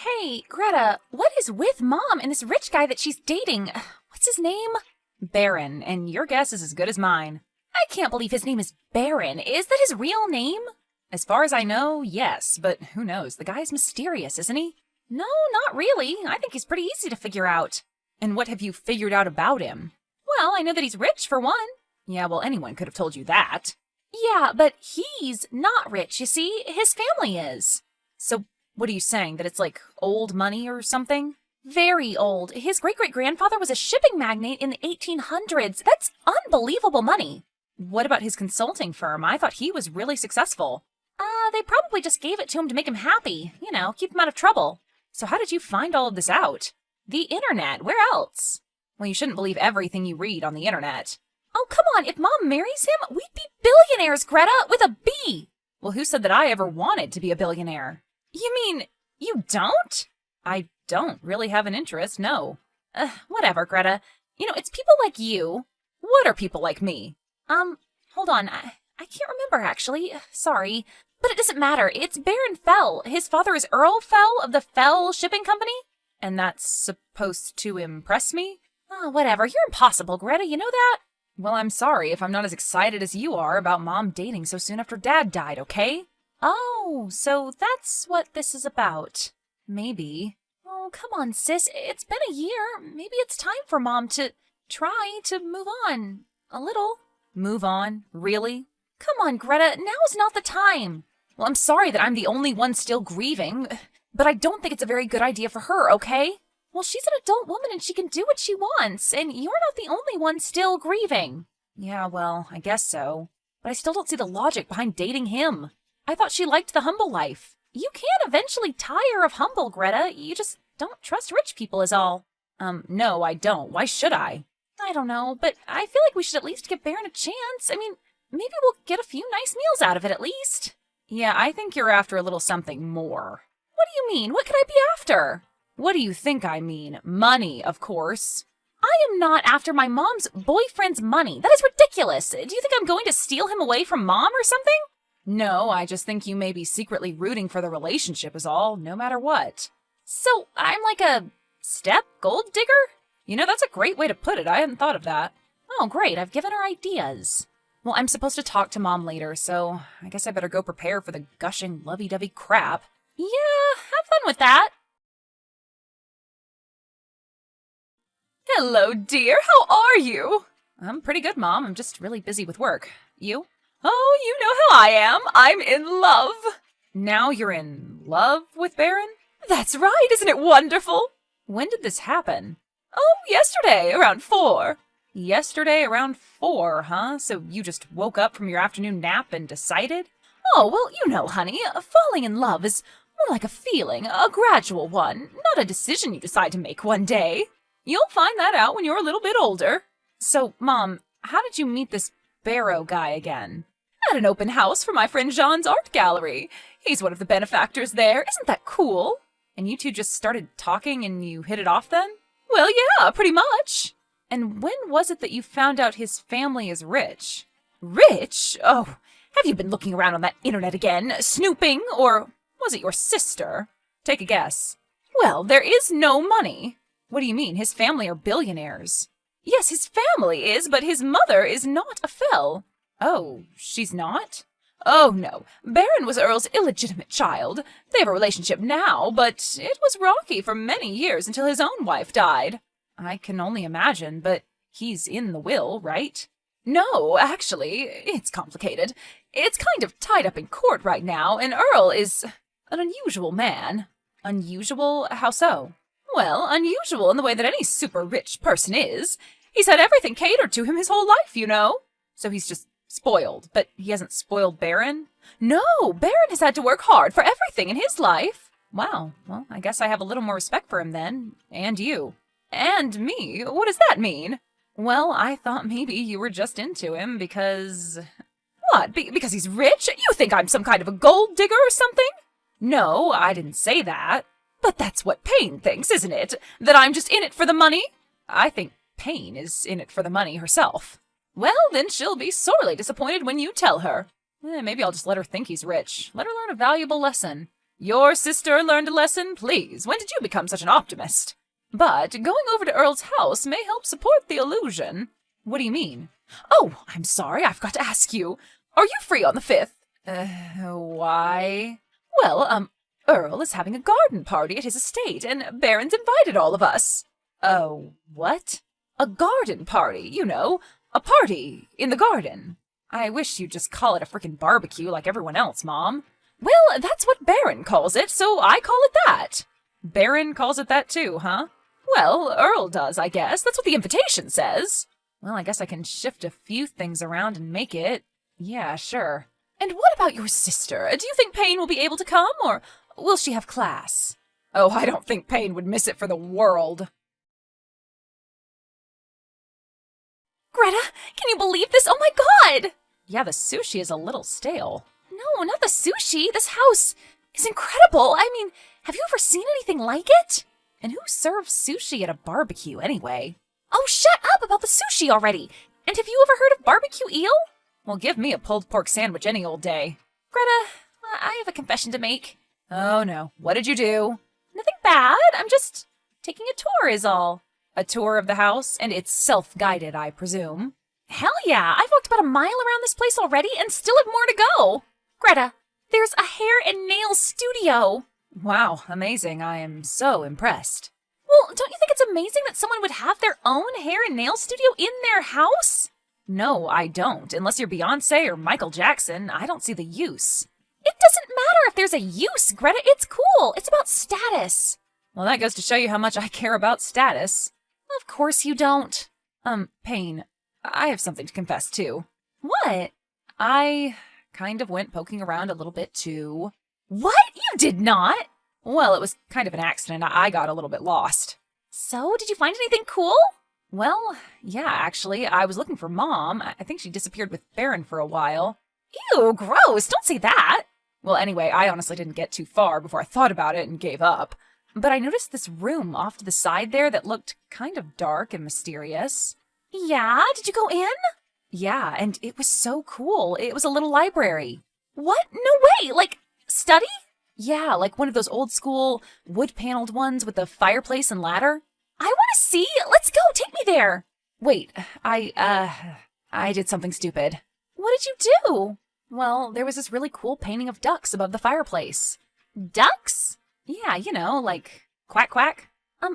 Hey, Greta, what is with Mom and this rich guy that she's dating? What's his name? Baron, and your guess is as good as mine. I can't believe his name is Baron. Is that his real name? As far as I know, yes, but who knows? The guy's mysterious, isn't he? No, not really. I think he's pretty easy to figure out. And what have you figured out about him? Well, I know that he's rich, for one. Yeah, well, anyone could have told you that. Yeah, but he's not rich, you see. His family is. So what are you saying, that it's like old money or something? Very old. His great-great-grandfather was a shipping magnate in the 1800s. That's unbelievable money. What about his consulting firm? I thought he was really successful. They probably just gave it to him to make him happy. You know, keep him out of trouble. So how did you find all of this out? The internet. Where else? Well, you shouldn't believe everything you read on the internet. Oh, come on. If Mom marries him, we'd be billionaires, Greta, with a B. Well, who said that I ever wanted to be a billionaire? You mean, you don't? I don't really have an interest, no. Whatever, Greta. You know, it's people like you. What are people like me? Hold on. I can't remember, actually. Sorry. But it doesn't matter. It's Baron Fell. His father is Earl Fell of the Fell Shipping Company. And that's supposed to impress me? Oh, whatever. You're impossible, Greta. You know that? Well, I'm sorry if I'm not as excited as you are about Mom dating so soon after Dad died, okay? Oh, so that's what this is about. Maybe. Oh, come on, sis. It's been a year. Maybe it's time for Mom to try to move on. A little. Move on? Really? Come on, Greta. Now is not the time. Well, I'm sorry that I'm the only one still grieving, but I don't think it's a very good idea for her, okay? Well, she's an adult woman and she can do what she wants, and you're not the only one still grieving. Yeah, well, I guess so. But I still don't see the logic behind dating him. I thought she liked the humble life. You can eventually tire of humble, Greta. You just don't trust rich people is all. No, I don't. Why should I? I don't know, but I feel like we should at least give Baron a chance. I mean, maybe we'll get a few nice meals out of it at least. Yeah, I think you're after a little something more. What do you mean? What could I be after? What do you think I mean? Money, of course. I am not after my mom's boyfriend's money. That is ridiculous. Do you think I'm going to steal him away from Mom or something? No, I just think you may be secretly rooting for the relationship is all, no matter what. So, I'm like a step gold digger? You know, that's a great way to put it. I hadn't thought of that. Oh, great. I've given her ideas. Well, I'm supposed to talk to Mom later, so I guess I better go prepare for the gushing lovey-dovey crap. Yeah, have fun with that. Hello, dear. How are you? I'm pretty good, Mom. I'm just really busy with work. You? Oh, you know how I am. I'm in love. Now you're in love with Baron? That's right. Isn't it wonderful? When did this happen? Oh, yesterday, around 4. Yesterday around 4, huh? So you just woke up from your afternoon nap and decided? Oh, well, you know, honey, falling in love is more like a feeling, a gradual one, not a decision you decide to make one day. You'll find that out when you're a little bit older. So, Mom, how did you meet this Barrow guy again? At an open house for my friend Jean's art gallery. He's one of the benefactors there. Isn't that cool? And you two just started talking and you hit it off then? Well, yeah, pretty much. And when was it that you found out his family is rich? Rich? Oh, have you been looking around on that internet again, snooping, or was it your sister? Take a guess. Well, there is no money. What do you mean? His family are billionaires. Yes, his family is, but his mother is not a Fell. Oh, she's not? Oh, no. Baron was Earl's illegitimate child. They have a relationship now, but it was rocky for many years until his own wife died. I can only imagine, but he's in the will, right? No, actually, it's complicated. It's kind of tied up in court right now, and Earl is an unusual man. Unusual? How so? Well, unusual in the way that any super-rich person is. He's had everything catered to him his whole life, you know. So he's just spoiled, but he hasn't spoiled Baron? No, Baron has had to work hard for everything in his life. Wow, well, I guess I have a little more respect for him then, and you. And me? What does that mean? Well, I thought maybe you were just into him because... What, because he's rich? You think I'm some kind of a gold digger or something? No, I didn't say that. But that's what Payne thinks, isn't it? That I'm just in it for the money? I think Payne is in it for the money herself. Well, then she'll be sorely disappointed when you tell her. Maybe I'll just let her think he's rich. Let her learn a valuable lesson. Your sister learned a lesson, please. When did you become such an optimist? But going over to Earl's house may help support the illusion. What do you mean? Oh, I'm sorry, I forgot to ask you. Are you free on the 5th? Why? Well, Earl is having a garden party at his estate, and Baron's invited all of us. Oh, what? A garden party, you know. A party in the garden. I wish you'd just call it a frickin' barbecue like everyone else, Mom. Well, that's what Baron calls it, so I call it that. Baron calls it that too, huh? Well, Earl does, I guess. That's what the invitation says. Well, I guess I can shift a few things around and make it. Yeah, sure. And what about your sister? Do you think Payne will be able to come, or will she have class? Oh, I don't think Payne would miss it for the world. Greta, can you believe this? Oh my god! Yeah, the sushi is a little stale. No, not the sushi. This house is incredible. I mean, have you ever seen anything like it? And who serves sushi at a barbecue anyway? Oh, shut up about the sushi already! And have you ever heard of barbecue eel? Well, give me a pulled pork sandwich any old day. Greta, I have a confession to make. Oh no, what did you do? Nothing bad, I'm just taking a tour is all. A tour of the house, and it's self-guided, I presume. Hell yeah, I've walked about a mile around this place already and still have more to go. Greta, there's a hair and nail studio. Wow, amazing. I am so impressed. Well, don't you think it's amazing that someone would have their own hair and nail studio in their house? No, I don't. Unless you're Beyonce or Michael Jackson, I don't see the use. It doesn't matter if there's a use, Greta. It's cool. It's about status. Well, that goes to show you how much I care about status. Of course you don't. Payne, I have something to confess, too. What? I kind of went poking around a little bit, too. What? You did not? Well, it was kind of an accident. I got a little bit lost. So, did you find anything cool? Well, yeah, actually, I was looking for Mom. I think she disappeared with Baron for a while. Ew, gross, don't say that. Well, anyway, I honestly didn't get too far before I thought about it and gave up. But I noticed this room off to the side there that looked kind of dark and mysterious. Yeah, did you go in? Yeah, and it was so cool. It was a little library. What? No way, like, study? Yeah, like one of those old school wood-paneled ones with the fireplace and ladder. I want to see. Let's go. Take me there. Wait, I did something stupid. What did you do? Well, there was this really cool painting of ducks above the fireplace. Ducks? Yeah, you know, like quack quack.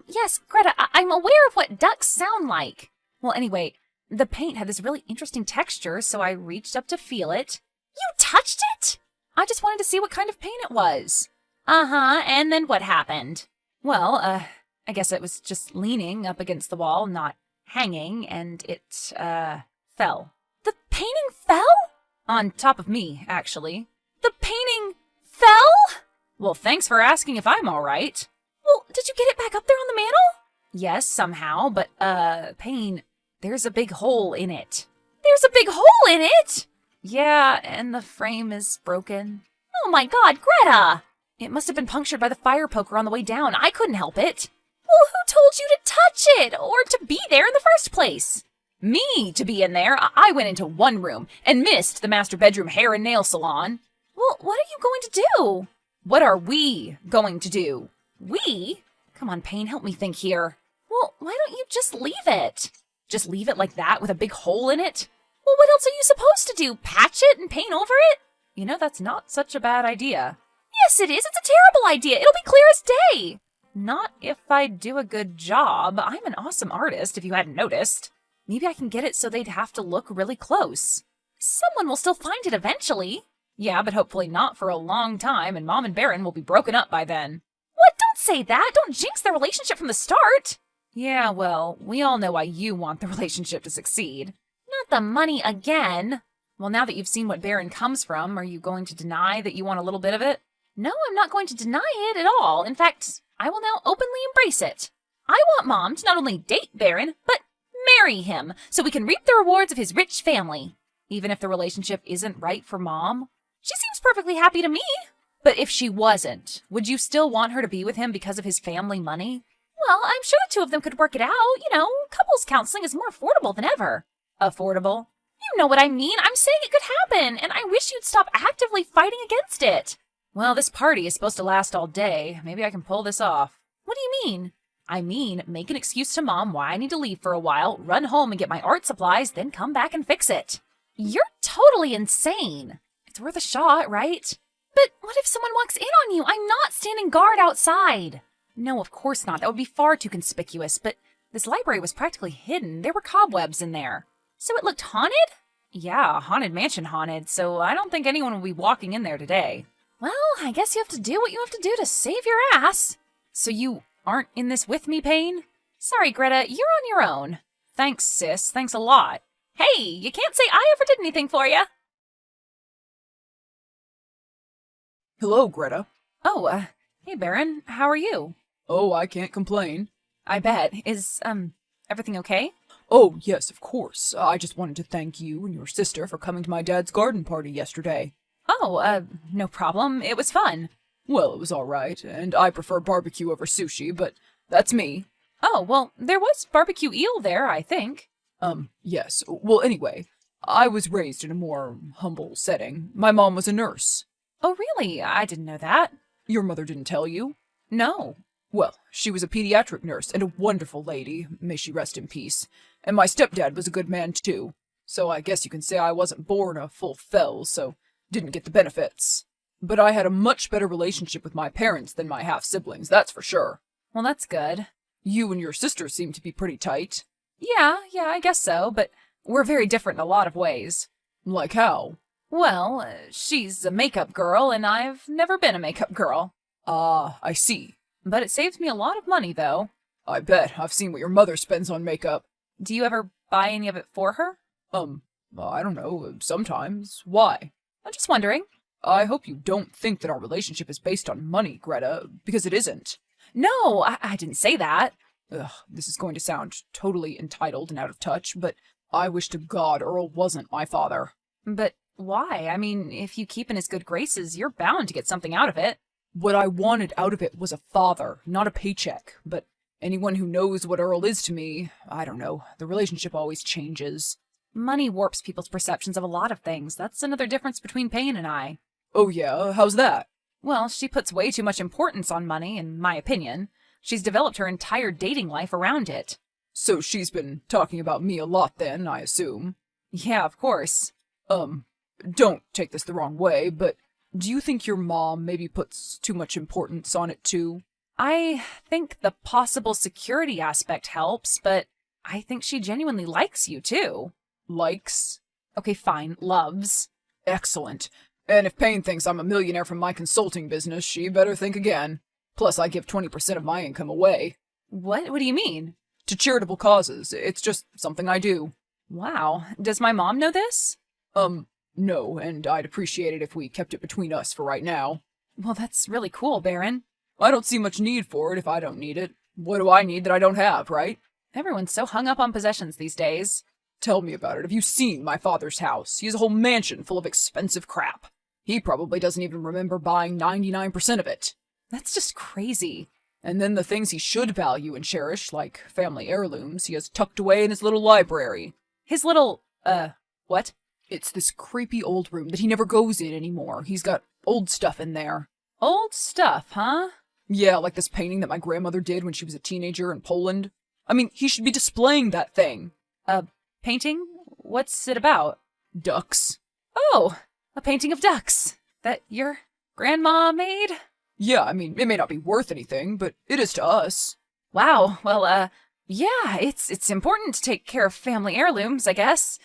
Yes, Greta, I'm aware of what ducks sound like. Well, anyway, the paint had this really interesting texture, so I reached up to feel it. You touched it? I just wanted to see what kind of paint it was. Uh-huh, and then what happened? Well, I guess it was just leaning up against the wall, not hanging, and it, fell. The painting fell? On top of me, actually. The painting fell? Well, thanks for asking if I'm all right. Well, did you get it back up there on the mantle? Yes, somehow, but, Payne, there's a big hole in it. There's a big hole in it? Yeah, and the frame is broken. Oh my god, Greta! It must have been punctured by the fire poker on the way down. I couldn't help it. Well, who told you to touch it, or to be there in the first place? Me to be in there? I went into one room and missed the master bedroom hair and nail salon. Well, what are you going to do? What are we going to do? We? Come on, Payne, help me think here. Well, why don't you just leave it? Just leave it like that with a big hole in it? Well, what else are you supposed to do? Patch it and paint over it? You know, that's not such a bad idea. Yes, it is. It's a terrible idea. It'll be clear as day. Not if I do a good job. I'm an awesome artist, if you hadn't noticed. Maybe I can get it so they'd have to look really close. Someone will still find it eventually. Yeah, but hopefully not for a long time, and Mom and Baron will be broken up by then. What? Don't say that. Don't jinx their relationship from the start. Yeah, well, we all know why you want the relationship to succeed. Not the money again. Well, now that you've seen what Baron comes from, are you going to deny that you want a little bit of it? No, I'm not going to deny it at all. In fact, I will now openly embrace it. I want Mom to not only date Baron, but marry him, so we can reap the rewards of his rich family. Even if the relationship isn't right for Mom? She seems perfectly happy to me. But if she wasn't, would you still want her to be with him because of his family money? Well, I'm sure the two of them could work it out. You know, couples counseling is more affordable than ever. Affordable? You know what I mean. I'm saying it could happen, and I wish you'd stop actively fighting against it. Well, this party is supposed to last all day. Maybe I can pull this off. What do you mean? I mean, make an excuse to Mom why I need to leave for a while, run home and get my art supplies, then come back and fix it. You're totally insane. It's worth a shot, right? But what if someone walks in on you? I'm not standing guard outside. No, of course not. That would be far too conspicuous, but this library was practically hidden. There were cobwebs in there. So it looked haunted? Yeah, haunted mansion haunted, so I don't think anyone will be walking in there today. Well, I guess you have to do what you have to do to save your ass. So you aren't in this with me, Payne? Sorry, Greta, you're on your own. Thanks, sis. Thanks a lot. Hey, you can't say I ever did anything for you. Hello, Greta. Oh, hey, Baron. How are you? Oh, I can't complain. I bet. Is, everything okay? Oh, yes, of course. I just wanted to thank you and your sister for coming to my dad's garden party yesterday. Oh, no problem. It was fun. Well, it was all right, and I prefer barbecue over sushi, but that's me. Oh, well, there was barbecue eel there, I think. Yes. Well, anyway, I was raised in a more humble setting. My mom was a nurse. Oh, really? I didn't know that. Your mother didn't tell you? No. Well, she was a pediatric nurse and a wonderful lady, may she rest in peace. And my stepdad was a good man, too. So I guess you can say I wasn't born a full fell, so didn't get the benefits. But I had a much better relationship with my parents than my half-siblings, that's for sure. Well, that's good. You and your sister seem to be pretty tight. Yeah, I guess so, but we're very different in a lot of ways. Like how? Well, she's a makeup girl, and I've never been a makeup girl. Ah, I see. But it saves me a lot of money, though. I bet. I've seen what your mother spends on makeup. Do you ever buy any of it for her? I don't know. Sometimes. Why? I'm just wondering. I hope you don't think that our relationship is based on money, Greta, because it isn't. No, I didn't say that. Ugh, this is going to sound totally entitled and out of touch, but I wish to God Earl wasn't my father. But why? I mean, if you keep in his good graces, you're bound to get something out of it. What I wanted out of it was a father, not a paycheck. But anyone who knows what Earl is to me, I don't know, the relationship always changes. Money warps people's perceptions of a lot of things. That's another difference between Payne and I. Oh yeah? How's that? Well, she puts way too much importance on money, in my opinion. She's developed her entire dating life around it. So she's been talking about me a lot then, I assume. Yeah, of course. Don't take this the wrong way, but do you think your mom maybe puts too much importance on it too? I think the possible security aspect helps, but I think she genuinely likes you too. Likes? Okay, fine, loves. Excellent. And if Payne thinks I'm a millionaire from my consulting business, she better think again. Plus, I give 20% of my income away. What do you mean? To charitable causes. It's just something I do. Wow. Does my mom know this? No, and I'd appreciate it if we kept it between us for right now. Well, that's really cool, Baron. I don't see much need for it if I don't need it. What do I need that I don't have, right? Everyone's so hung up on possessions these days. Tell me about it. Have you seen my father's house? He has a whole mansion full of expensive crap. He probably doesn't even remember buying 99% of it. That's just crazy. And then the things he should value and cherish, like family heirlooms, he has tucked away in his little library. His little, what? It's this creepy old room that he never goes in anymore. He's got old stuff in there. Old stuff, huh? Yeah, like this painting that my grandmother did when she was a teenager in Poland. I mean, he should be displaying that thing. Painting? What's it about? Ducks. Oh, a painting of ducks. That your grandma made? Yeah, I mean, it may not be worth anything, but it is to us. Wow, well, yeah, it's important to take care of family heirlooms, I guess.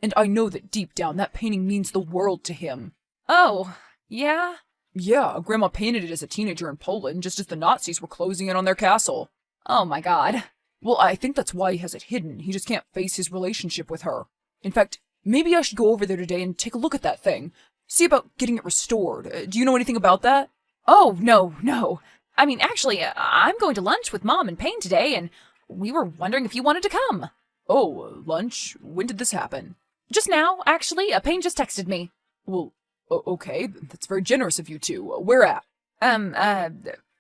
And I know that deep down that painting means the world to him. Oh, yeah? Yeah, Grandma painted it as a teenager in Poland, just as the Nazis were closing in on their castle. Oh my God. Well, I think that's why he has it hidden. He just can't face his relationship with her. In fact, maybe I should go over there today and take a look at that thing. See about getting it restored. Do you know anything about that? Oh, no. I mean, actually, I'm going to lunch with Mom and Payne today, and we were wondering if you wanted to come. Oh, lunch? When did this happen? Just now, actually. Payne just texted me. Well, okay. That's very generous of you two. Where at?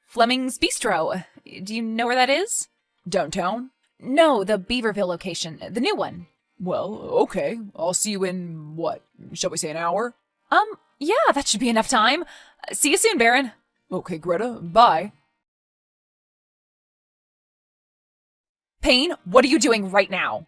Fleming's Bistro. Do you know where that is? Downtown? No, the Beaverville location. The new one. Well, okay. I'll see you in, what, shall we say an hour? Yeah, that should be enough time. See you soon, Baron. Okay, Greta, bye. Payne, what are you doing right now?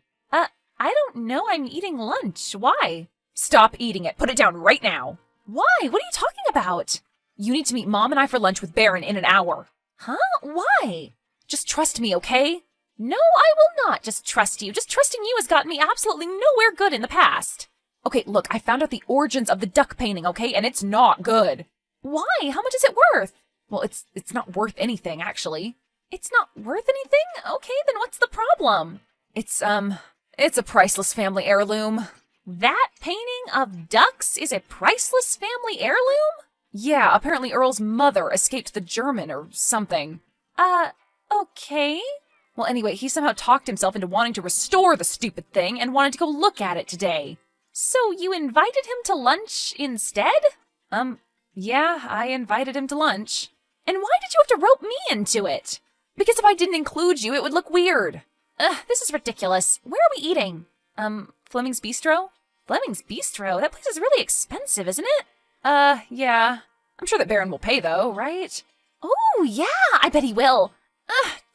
I don't know. I'm eating lunch. Why? Stop eating it. Put it down right now. Why? What are you talking about? You need to meet Mom and I for lunch with Baron in an hour. Huh? Why? Just trust me, okay? No, I will not just trust you. Just trusting you has gotten me absolutely nowhere good in the past. Okay, look, I found out the origins of the duck painting, okay? And it's not good. Why? How much is it worth? Well, it's not worth anything, actually. It's not worth anything? Okay, then what's the problem? It's a priceless family heirloom. That painting of ducks is a priceless family heirloom? Yeah, apparently Earl's mother escaped the German or something. Okay. Well, anyway, he somehow talked himself into wanting to restore the stupid thing and wanted to go look at it today. So you invited him to lunch instead? Yeah, I invited him to lunch. And why did you have to rope me into it? Because if I didn't include you, it would look weird. This is ridiculous. Where are we eating? Fleming's Bistro? Fleming's Bistro? That place is really expensive, isn't it? Yeah. I'm sure that Baron will pay, though, right? Oh, yeah, I bet he will.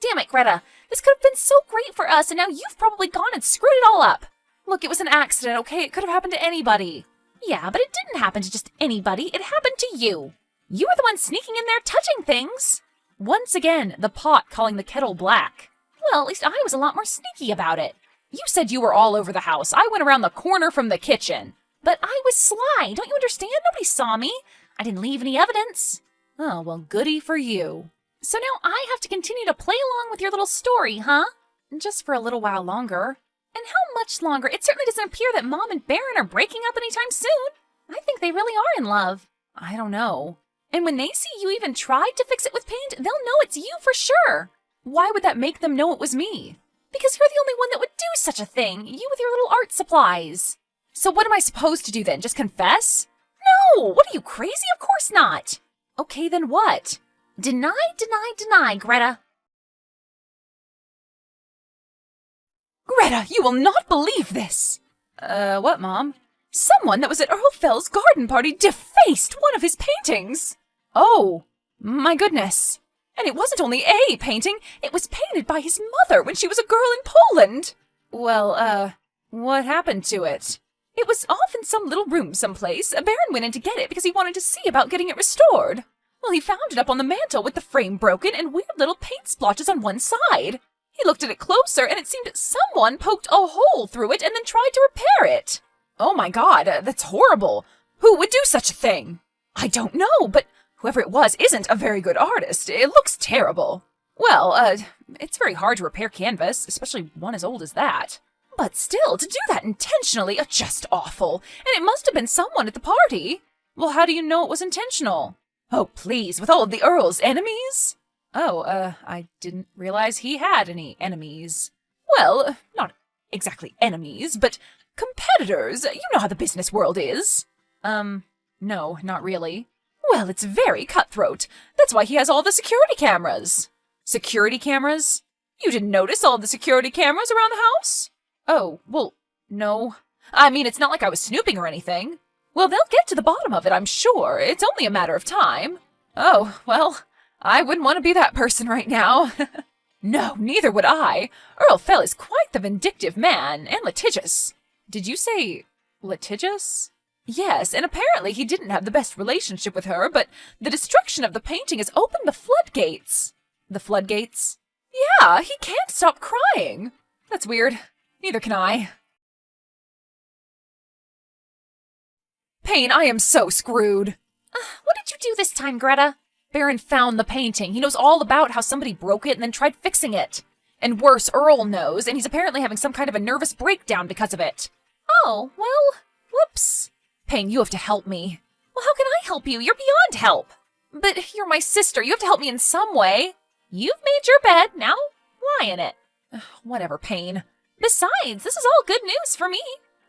Damn it, Greta. This could have been so great for us, and now you've probably gone and screwed it all up. Look, it was an accident, okay? It could have happened to anybody. Yeah, but it didn't happen to just anybody. It happened to you. You were the one sneaking in there touching things. Once again, the pot calling the kettle black. Well, at least I was a lot more sneaky about it. You said you were all over the house. I went around the corner from the kitchen. But I was sly. Don't you understand? Nobody saw me. I didn't leave any evidence. Oh, well, goody for you. So now I have to continue to play along with your little story, huh? Just for a little while longer. And how much longer? It certainly doesn't appear that Mom and Baron are breaking up anytime soon. I think they really are in love. I don't know. And when they see you even tried to fix it with paint, they'll know it's you for sure. Why would that make them know it was me? Because you're the only one that would do such a thing, you with your little art supplies. So what am I supposed to do then, just confess? No! What are you, crazy? Of course not! Okay, then what? Deny, deny, deny, Greta. Greta, you will not believe this! What, Mom? Someone that was at Earl Fell's garden party defaced one of his paintings! Oh, my goodness. And it wasn't only a painting, it was painted by his mother when she was a girl in Poland. Well, what happened to it? It was off in some little room someplace. Baron went in to get it because he wanted to see about getting it restored. Well, he found it up on the mantel with the frame broken and weird little paint splotches on one side. He looked at it closer and it seemed that someone poked a hole through it and then tried to repair it. Oh my God, that's horrible. Who would do such a thing? I don't know, but whoever it was isn't a very good artist. It looks terrible. Well, it's very hard to repair canvas, especially one as old as that. But still, to do that intentionally, just awful. And it must have been someone at the party. Well, how do you know it was intentional? Oh, please, with all of the Earl's enemies? Oh, I didn't realize he had any enemies. Well, not exactly enemies, but competitors. You know how the business world is. No, not really. Well, it's very cutthroat. That's why he has all the security cameras. Security cameras? You didn't notice all the security cameras around the house? Oh, well, no. I mean, it's not like I was snooping or anything. Well, they'll get to the bottom of it, I'm sure. It's only a matter of time. Oh, well, I wouldn't want to be that person right now. No, neither would I. Earl Fell is quite the vindictive man, and litigious. Did you say litigious? Yes, and apparently he didn't have the best relationship with her, but the destruction of the painting has opened the floodgates. The floodgates? Yeah, he can't stop crying. That's weird. Neither can I. Payne, I am so screwed. What did you do this time, Greta? Baron found the painting. He knows all about how somebody broke it and then tried fixing it. And worse, Earl knows, and he's apparently having some kind of a nervous breakdown because of it. Oh, well, whoops. Payne, you have to help me. Well, how can I help you? You're beyond help. But you're my sister. You have to help me in some way. You've made your bed. Now lie in it. Whatever, Payne. Besides, this is all good news for me.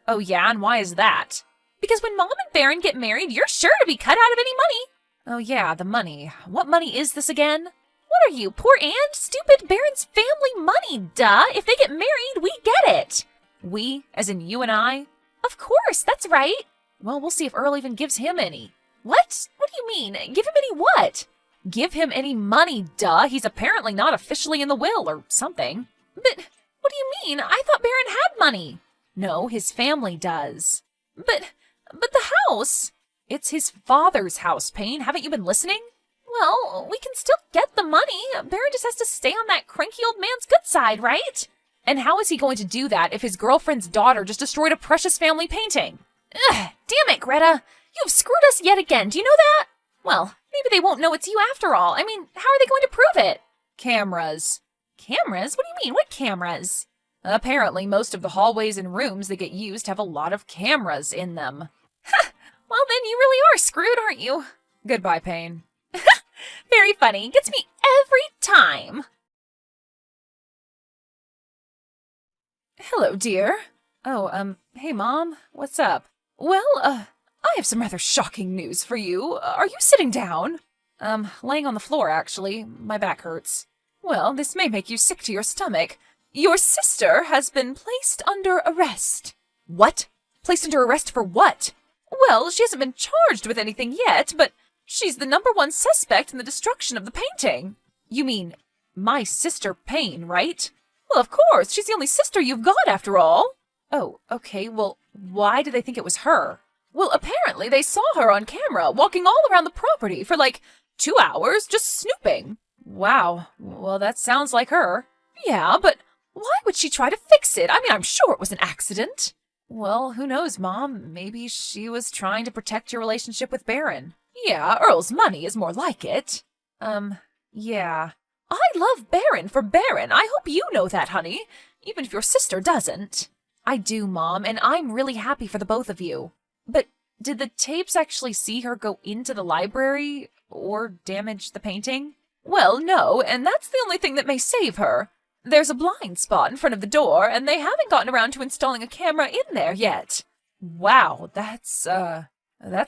Oh, yeah? And why is that? Because when Mom and Baron get married, you're sure to be cut out of any money. Oh, yeah, the money. What money is this again? What are you, poor and stupid? Baron's family money, duh. If they get married, we get it. We, as in you and I? Of course, that's right. Well, we'll see if Earl even gives him any. What? What do you mean? Give him any what? Give him any money, duh. He's apparently not officially in the will or something. But what do you mean? I thought Baron had money. No, his family does. But the house. It's his father's house, Payne. Haven't you been listening? Well, we can still get the money. Baron just has to stay on that cranky old man's good side, right? And how is he going to do that if his girlfriend's daughter just destroyed a precious family painting? Ugh, damn it, Greta. You've screwed us yet again. Do you know that? Well, maybe they won't know it's you after all. I mean, how are they going to prove it? Cameras. Cameras? What do you mean? What cameras? Apparently, most of the hallways and rooms that get used have a lot of cameras in them. Ha! Well, then you really are screwed, aren't you? Goodbye, Payne. Very funny. Gets me every time. Hello, dear. Oh, hey, Mom. What's up? Well, I have some rather shocking news for you. Are you sitting down? Laying on the floor, actually. My back hurts. Well, this may make you sick to your stomach. Your sister has been placed under arrest. What? Placed under arrest for what? Well, she hasn't been charged with anything yet, but she's the #1 suspect in the destruction of the painting. You mean my sister Payne, right? Well, of course, she's the only sister you've got after all. Oh, okay, well, why did they think it was her? Well, apparently they saw her on camera walking all around the property for like 2 hours just snooping. Wow, well, that sounds like her. Yeah, but why would she try to fix it? I mean, I'm sure it was an accident. Well, who knows, Mom? Maybe she was trying to protect your relationship with Baron. Yeah, Earl's money is more like it. Yeah. I love Baron for Baron. I hope you know that, honey, even if your sister doesn't. I do, Mom, and I'm really happy for the both of you. But did the tapes actually see her go into the library or damage the painting? Well, no, and that's the only thing that may save her. There's a blind spot in front of the door, and they haven't gotten around to installing a camera in there yet. Wow, that's a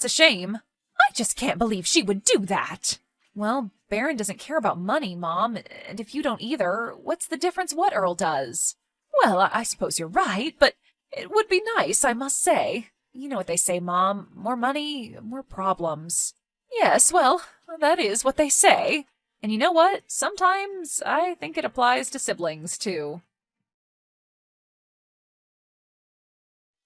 shame. I just can't believe she would do that. Well, Baron doesn't care about money, Mom, and if you don't either, what's the difference what Earl does? Well, I suppose you're right, but it would be nice, I must say. You know what they say, Mom, more money, more problems. Yes, well, that is what they say. And you know what? Sometimes I think it applies to siblings, too.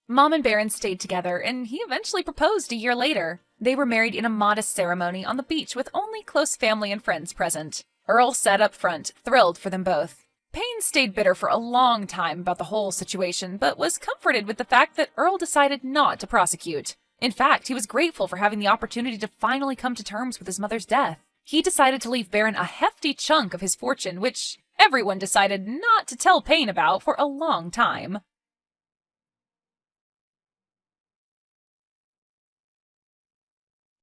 Mom and Baron stayed together, and he eventually proposed a year later. They were married in a modest ceremony on the beach with only close family and friends present. Earl sat up front, thrilled for them both. Payne stayed bitter for a long time about the whole situation, but was comforted with the fact that Earl decided not to prosecute. In fact, he was grateful for having the opportunity to finally come to terms with his mother's death. He decided to leave Baron a hefty chunk of his fortune, which everyone decided not to tell Payne about for a long time.